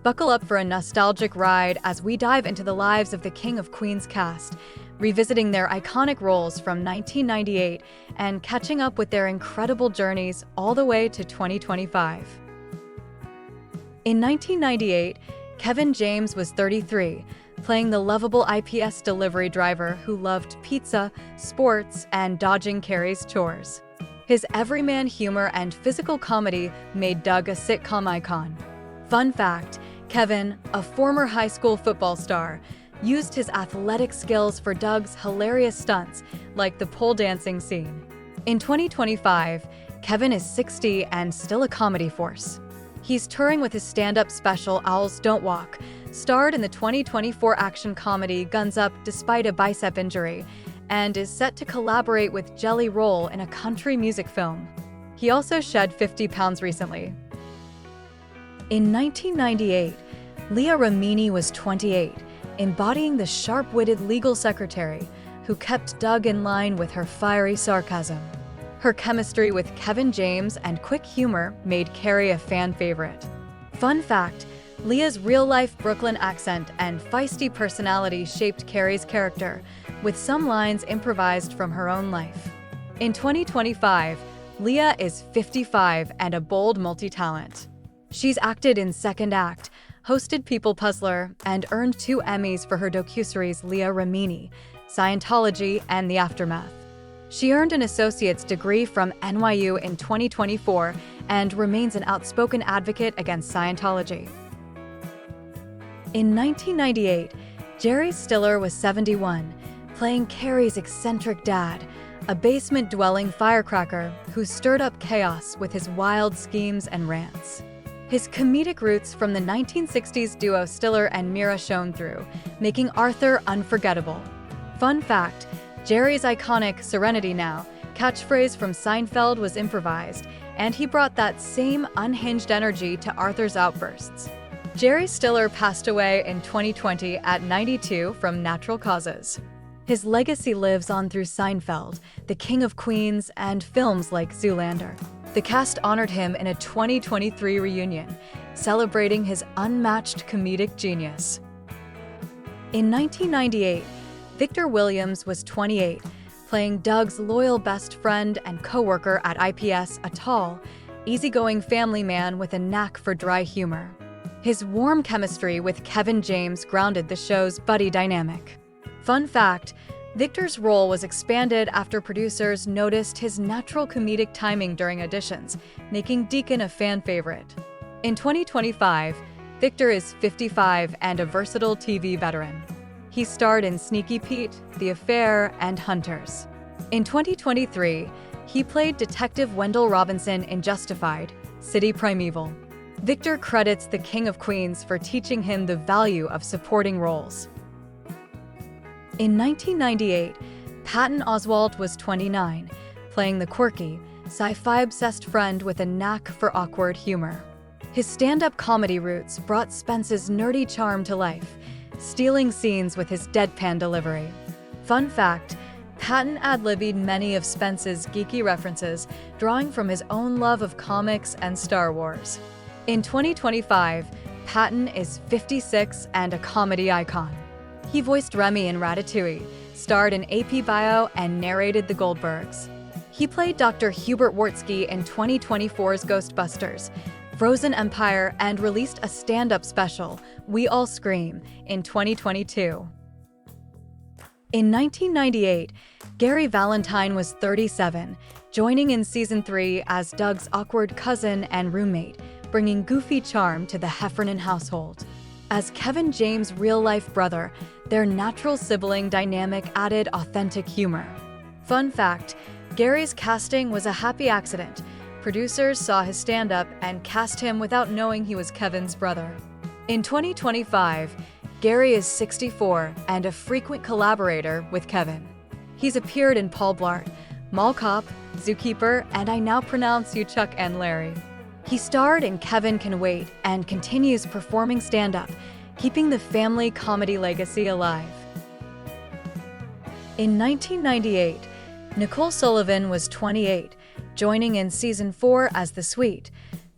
Buckle up for a nostalgic ride as we dive into the lives of the King of Queens cast, revisiting their iconic roles from 1998 and catching up with their incredible journeys all the way to 2025. In 1998, Kevin James was 33, playing the lovable IPS delivery driver who loved pizza, sports, and dodging Carrie's chores. His everyman humor and physical comedy made Doug a sitcom icon. Fun fact, Kevin, a former high school football star, used his athletic skills for Doug's hilarious stunts, like the pole dancing scene. In 2025, Kevin is 60 and still a comedy force. He's touring with his stand-up special Owls Don't Walk, starred in the 2024 action comedy Guns Up despite a bicep injury, and is set to collaborate with Jelly Roll in a country music film. He also shed 50 pounds recently. In 1998, Leah Remini was 28, embodying the sharp-witted legal secretary who kept Doug in line with her fiery sarcasm. Her chemistry with Kevin James and quick humor made Carrie a fan favorite. Fun fact, Leah's real-life Brooklyn accent and feisty personality shaped Carrie's character, with some lines improvised from her own life. In 2025, Leah is 55 and a bold multi-talent. She's acted in Second Act, hosted People Puzzler, and earned 2 Emmys for her docuseries Leah Ramini, Scientology, and The Aftermath. She earned an associate's degree from NYU in 2024 and remains an outspoken advocate against Scientology. In 1998, Jerry Stiller was 71, playing Carrie's eccentric dad, a basement-dwelling firecracker who stirred up chaos with his wild schemes and rants. His comedic roots from the 1960s duo Stiller and Mira shone through, making Arthur unforgettable. Fun fact, Jerry's iconic "Serenity Now" catchphrase from Seinfeld was improvised, and he brought that same unhinged energy to Arthur's outbursts. Jerry Stiller passed away in 2020 at 92 from natural causes. His legacy lives on through Seinfeld, The King of Queens, and films like Zoolander. The cast honored him in a 2023 reunion, celebrating his unmatched comedic genius. In 1998, Victor Williams was 28, playing Doug's loyal best friend and co-worker at IPS, a tall, easygoing family man with a knack for dry humor. His warm chemistry with Kevin James grounded the show's buddy dynamic. Fun fact, Victor's role was expanded after producers noticed his natural comedic timing during auditions, making Dacon a fan favorite. In 2025, Victor is 55 and a versatile TV veteran. He starred in Sneaky Pete, The Affair, and Hunters. In 2023, he played Detective Wendell Robinson in Justified, City Primeval. Victor credits the King of Queens for teaching him the value of supporting roles. In 1998, Patton Oswald was 29, playing the quirky, sci-fi obsessed friend with a knack for awkward humor. His stand-up comedy roots brought Spence's nerdy charm to life, stealing scenes with his deadpan delivery. Fun fact, Patton ad-libbed many of Spence's geeky references, drawing from his own love of comics and Star Wars. In 2025, Patton is 56 and a comedy icon. He voiced Remy in Ratatouille, starred in AP Bio, and narrated The Goldbergs. He played Dr. Hubert Wartsky in 2024's Ghostbusters, Frozen Empire, and released a stand-up special, We All Scream, in 2022. In 1998, Gary Valentine was 37, joining in Season 3 as Doug's awkward cousin and roommate, bringing goofy charm to the Heffernan household. As Kevin James' real-life brother, their natural sibling dynamic added authentic humor. Fun fact, Gary's casting was a happy accident. Producers saw his stand-up and cast him without knowing he was Kevin's brother. In 2025, Gary is 64 and a frequent collaborator with Kevin. He's appeared in Paul Blart, Mall Cop, Zookeeper, and I Now Pronounce You Chuck and Larry. He starred in Kevin Can Wait and continues performing stand-up, keeping the family comedy legacy alive. In 1998, Nicole Sullivan was 28, joining in Season 4 as the sweet,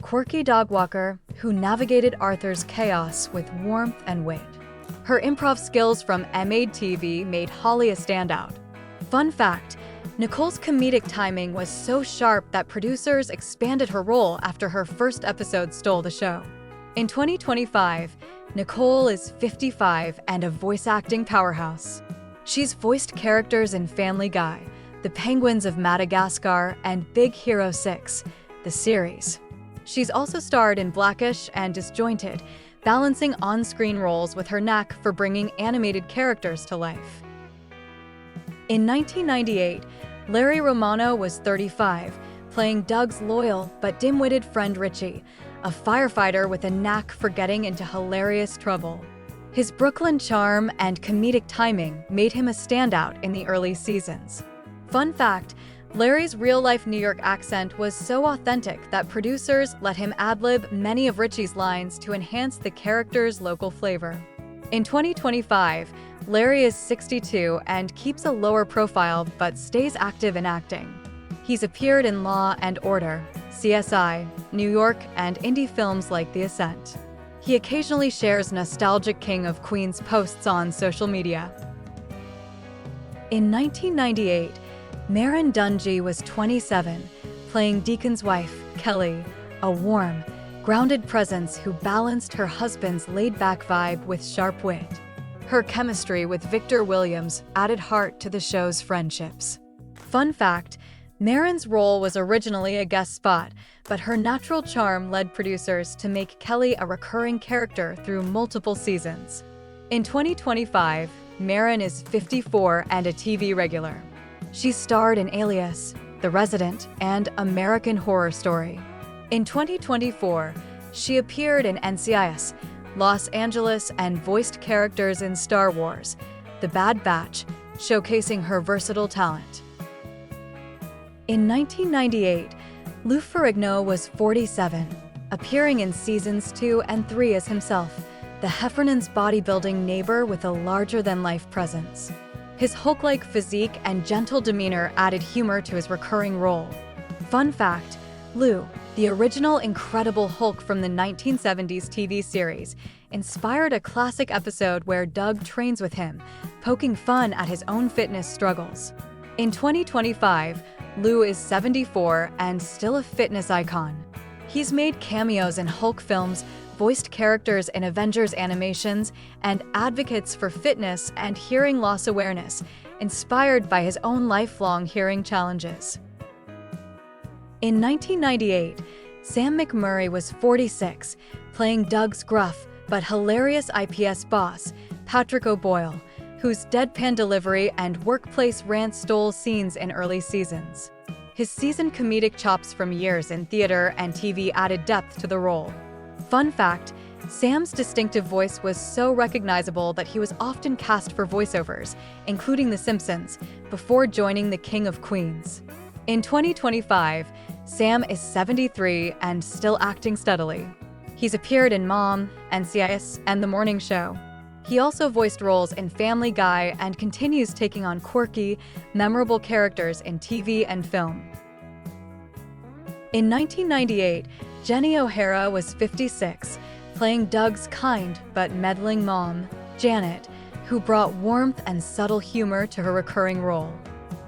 quirky dog walker who navigated Arthur's chaos with warmth and wit. Her improv skills from M-Aid TV made Holly a standout. Fun fact, Nicole's comedic timing was so sharp that producers expanded her role after her first episode stole the show. In 2025, Nicole is 55 and a voice acting powerhouse. She's voiced characters in Family Guy, The Penguins of Madagascar, and Big Hero 6, the series. She's also starred in Blackish and Disjointed, balancing on-screen roles with her knack for bringing animated characters to life. In 1998, Larry Romano was 35, playing Doug's loyal but dim-witted friend Richie, a firefighter with a knack for getting into hilarious trouble. His Brooklyn charm and comedic timing made him a standout in the early seasons. Fun fact, Larry's real-life New York accent was so authentic that producers let him ad-lib many of Richie's lines to enhance the character's local flavor. In 2025, Larry is 62 and keeps a lower profile but stays active in acting. He's appeared in Law and Order, CSI, New York, and indie films like The Ascent. He occasionally shares nostalgic King of Queens posts on social media. In 1998, Marin Dunie was 27, playing Deacon's wife, Kelly, a warm, grounded presence who balanced her husband's laid-back vibe with sharp wit. Her chemistry with Victor Williams added heart to the show's friendships. Fun fact, Marin's role was originally a guest spot, but her natural charm led producers to make Kelly a recurring character through multiple seasons. In 2025, Marin is 54 and a TV regular. She starred in Alias, The Resident, and American Horror Story. In 2024, she appeared in NCIS, Los Angeles, and voiced characters in Star Wars, The Bad Batch, showcasing her versatile talent. In 1998, Lou Ferrigno was 47, appearing in seasons 2 and 3 as himself, the Heffernan's bodybuilding neighbor with a larger-than-life presence. His Hulk-like physique and gentle demeanor added humor to his recurring role. Fun fact, Lou, the original Incredible Hulk from the 1970s TV series, inspired a classic episode where Doug trains with him, poking fun at his own fitness struggles. In 2025, Lou is 74 and still a fitness icon. He's made cameos in Hulk films, voiced characters in Avengers animations, and advocates for fitness and hearing loss awareness, inspired by his own lifelong hearing challenges. In 1998, Sam McMurray was 46, playing Doug's gruff but hilarious IPS boss, Patrick O'Boyle, whose deadpan delivery and workplace rant stole scenes in early seasons. His seasoned comedic chops from years in theater and TV added depth to the role. Fun fact, Sam's distinctive voice was so recognizable that he was often cast for voiceovers, including The Simpsons, before joining the King of Queens. In 2025, Sam is 73 and still acting steadily. He's appeared in Mom, NCIS, and The Morning Show. He also voiced roles in Family Guy and continues taking on quirky, memorable characters in TV and film. In 1998, Jenny O'Hara was 56, playing Doug's kind but meddling mom, Janet, who brought warmth and subtle humor to her recurring role.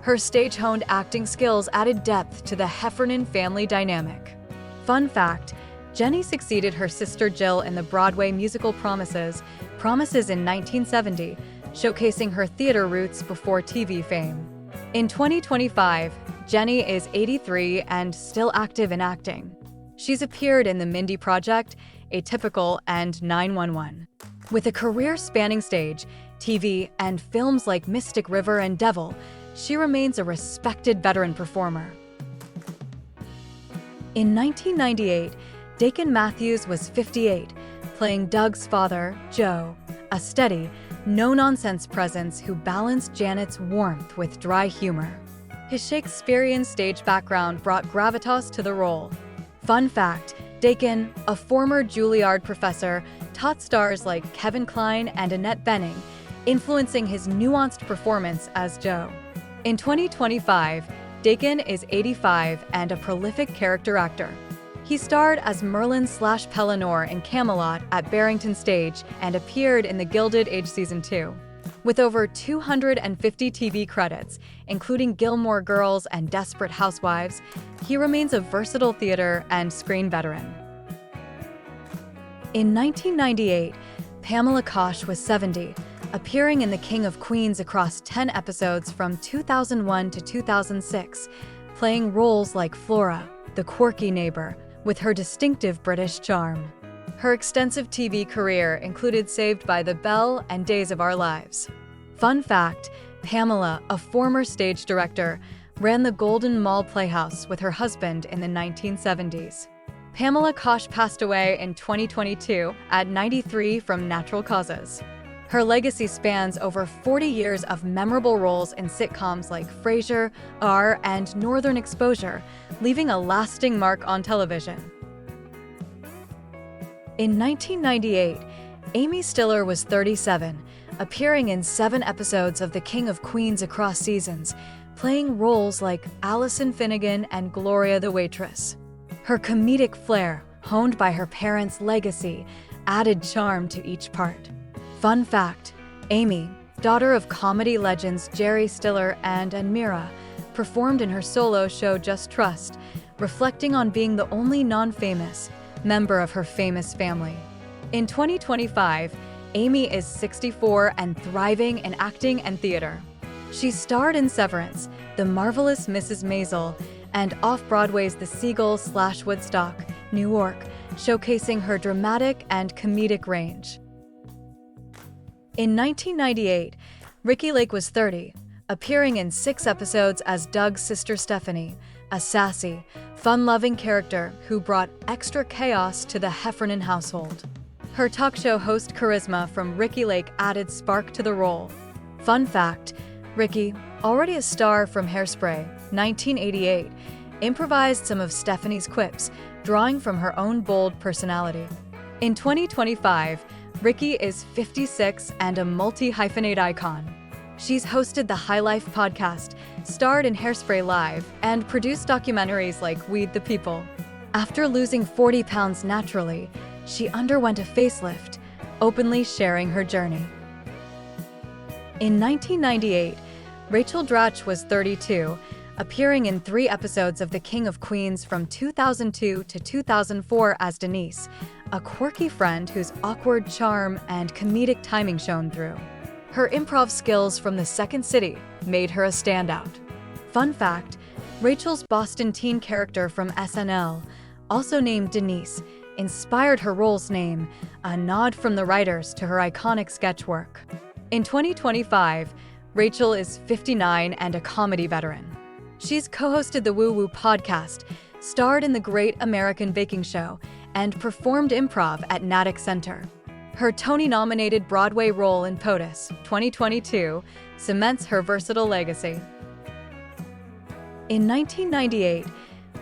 Her stage-honed acting skills added depth to the Heffernan family dynamic. Fun fact, Jenny succeeded her sister Jill in the Broadway musical Promises in 1970, showcasing her theater roots before TV fame. In 2025, Jenny is 83 and still active in acting. She's appeared in The Mindy Project, Atypical, and 911. With a career spanning stage, TV, and films like Mystic River and Devil, she remains a respected veteran performer. In 1998, Dacon Matthews was 58, playing Doug's father, Joe, a steady, no-nonsense presence who balanced Janet's warmth with dry humor. His Shakespearean stage background brought gravitas to the role. Fun fact, Dacon, a former Juilliard professor, taught stars like Kevin Kline and Annette Bening, influencing his nuanced performance as Joe. In 2025, Dacon is 85 and a prolific character actor. He starred as Merlin/Pellinore in Camelot at Barrington Stage and appeared in The Gilded Age Season 2. With over 250 TV credits, including Gilmore Girls and Desperate Housewives, he remains a versatile theater and screen veteran. In 1998, Pamela Kosh was 70, appearing in The King of Queens across 10 episodes from 2001 to 2006, playing roles like Flora, the quirky neighbor, with her distinctive British charm. Her extensive TV career included Saved by the Bell and Days of Our Lives. Fun fact, Pamela, a former stage director, ran the Golden Mall Playhouse with her husband in the 1970s. Pamela Kosh passed away in 2022 at 93 from natural causes. Her legacy spans over 40 years of memorable roles in sitcoms like Frasier, R, and Northern Exposure, leaving a lasting mark on television. In 1998, Amy Stiller was 37, appearing in 7 episodes of The King of Queens across seasons, playing roles like Allison Finnegan and Gloria the Waitress. Her comedic flair, honed by her parents' legacy, added charm to each part. Fun fact, Amy, daughter of comedy legends Jerry Stiller and Mira, performed in her solo show Just Trust, reflecting on being the only non-famous member of her famous family. In 2025, Amy is 64 and thriving in acting and theater. She starred in Severance, The Marvelous Mrs. Maisel, and off-Broadway's The Seagull/Woodstock, New York, showcasing her dramatic and comedic range. In 1998, Ricki Lake was 30, appearing in 6 episodes as Doug's sister Stephanie, a sassy, fun-loving character who brought extra chaos to the Heffernan household. Her talk show host charisma from Ricki Lake added spark to the role. Fun fact, Ricki, already a star from Hairspray, 1988, improvised some of Stephanie's quips, drawing from her own bold personality. In 2025, Ricki is 56 and a multi-hyphenate icon. She's hosted the High Life podcast, starred in Hairspray Live, and produced documentaries like Weed the People. After losing 40 pounds naturally, she underwent a facelift, openly sharing her journey. In 1998, Rachel Dratch was 32, appearing in 3 episodes of The King of Queens from 2002 to 2004 as Denise, a quirky friend whose awkward charm and comedic timing shone through. Her improv skills from the Second City made her a standout. Fun fact, Rachel's Boston teen character from SNL, also named Denise, inspired her role's name, a nod from the writers to her iconic sketch work. In 2025, Rachel is 59 and a comedy veteran. She's co-hosted the Woo Woo podcast, starred in The Great American Baking Show, and performed improv at Natick Center. Her Tony-nominated Broadway role in POTUS, 2022, cements her versatile legacy. In 1998,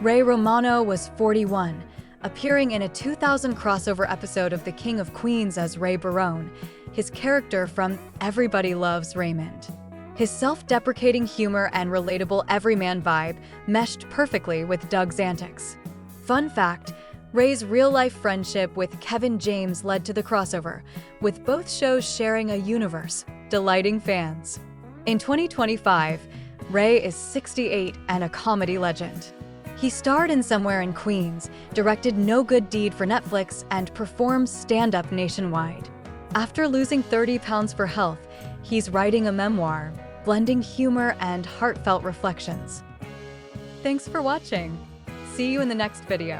Ray Romano was 41, appearing in a 2000 crossover episode of The King of Queens as Ray Barone, his character from Everybody Loves Raymond. His self-deprecating humor and relatable everyman vibe meshed perfectly with Doug's antics. Fun fact, Ray's real-life friendship with Kevin James led to the crossover, with both shows sharing a universe, delighting fans. In 2025, Ray is 68 and a comedy legend. He starred in Somewhere in Queens, directed No Good Deed for Netflix, and performs stand-up nationwide. After losing 30 pounds for health, he's writing a memoir, blending humor and heartfelt reflections. Thanks for watching. See you in the next video.